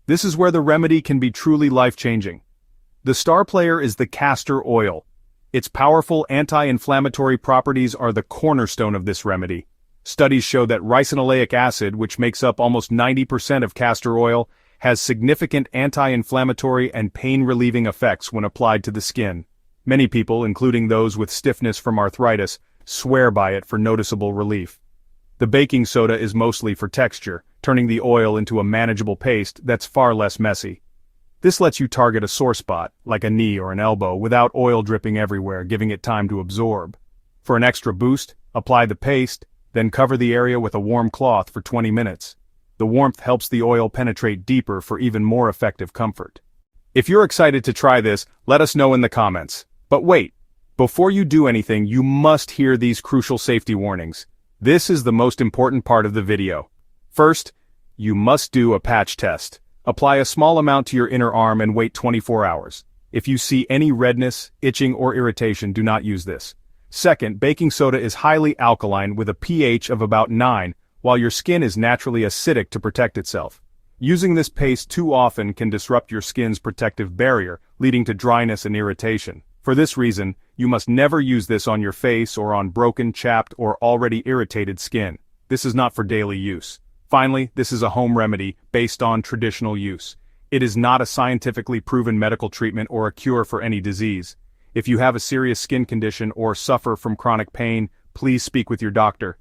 This is where the remedy can be truly life-changing. The star player is the castor oil. Its powerful anti-inflammatory properties are the cornerstone of this remedy. Studies show that ricinoleic acid, which makes up almost 90% of castor oil, has significant anti-inflammatory and pain-relieving effects when applied to the skin. Many people, including those with stiffness from arthritis, swear by it for noticeable relief. The baking soda is mostly for texture, turning the oil into a manageable paste that's far less messy. This lets you target a sore spot, like a knee or an elbow, without oil dripping everywhere, giving it time to absorb. For an extra boost, apply the paste, then cover the area with a warm cloth for 20 minutes. The warmth helps the oil penetrate deeper for even more effective comfort. If you're excited to try this, let us know in the comments. But wait, before you do anything, you must hear these crucial safety warnings. This is the most important part of the video. First, you must do a patch test. Apply a small amount to your inner arm and wait 24 hours. If you see any redness, itching, or irritation, do not use this. Second, baking soda is highly alkaline with a pH of about 9, while your skin is naturally acidic to protect itself. Using this paste too often can disrupt your skin's protective barrier, leading to dryness and irritation. For this reason, you must never use this on your face or on broken, chapped, or already irritated skin. This is not for daily use. Finally, this is a home remedy based on traditional use. It is not a scientifically proven medical treatment or a cure for any disease. If you have a serious skin condition or suffer from chronic pain, please speak with your doctor.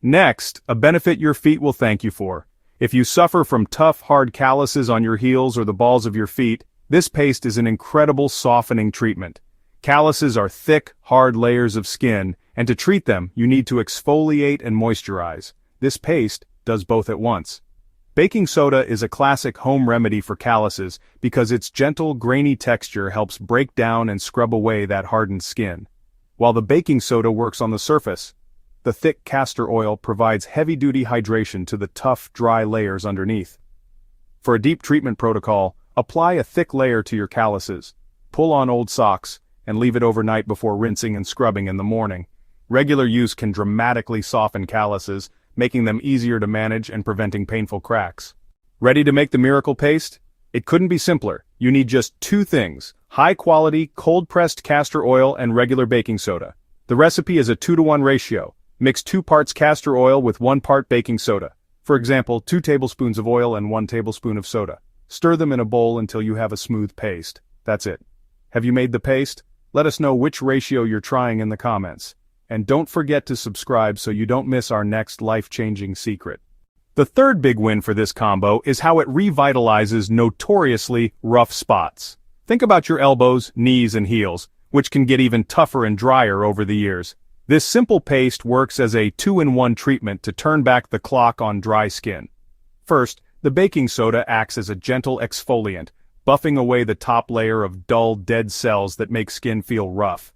Next, a benefit your feet will thank you for. If you suffer from tough, hard calluses on your heels or the balls of your feet, this paste is an incredible softening treatment. Calluses are thick, hard layers of skin, and to treat them, you need to exfoliate and moisturize. This paste does both at once. Baking soda is a classic home remedy for calluses because its gentle, grainy texture helps break down and scrub away that hardened skin. While the baking soda works on the surface, the thick castor oil provides heavy-duty hydration to the tough, dry layers underneath. For a deep treatment protocol, apply a thick layer to your calluses. Pull on old socks, and leave it overnight before rinsing and scrubbing in the morning. Regular use can dramatically soften calluses, making them easier to manage and preventing painful cracks. Ready to make the miracle paste? It couldn't be simpler. You need just two things: high-quality, cold-pressed castor oil and regular baking soda. The recipe is a 2-to-1 ratio. Mix 2 parts castor oil with 1 part baking soda. For example, 2 tablespoons of oil and 1 tablespoon of soda. Stir them in a bowl until you have a smooth paste. That's it. Have you made the paste? Let us know which ratio you're trying in the comments. And don't forget to subscribe so you don't miss our next life-changing secret. The third big win for this combo is how it revitalizes notoriously rough spots. Think about your elbows, knees, and heels, which can get even tougher and drier over the years. This simple paste works as a 2-in-1 treatment to turn back the clock on dry skin. First, the baking soda acts as a gentle exfoliant, buffing away the top layer of dull, dead cells that make skin feel rough.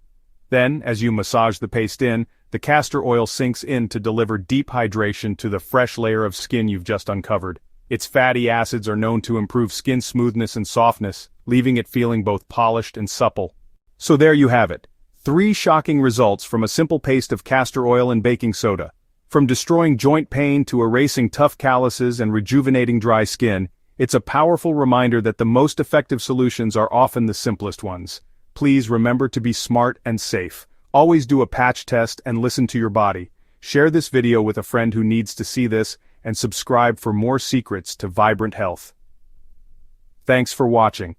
Then, as you massage the paste in, the castor oil sinks in to deliver deep hydration to the fresh layer of skin you've just uncovered. Its fatty acids are known to improve skin smoothness and softness, leaving it feeling both polished and supple. So there you have it. 3 shocking results from a simple paste of castor oil and baking soda. From destroying joint pain to erasing tough calluses and rejuvenating dry skin, it's a powerful reminder that the most effective solutions are often the simplest ones. Please remember to be smart and safe. Always do a patch test and listen to your body. Share this video with a friend who needs to see this, and subscribe for more secrets to vibrant health. Thanks for watching.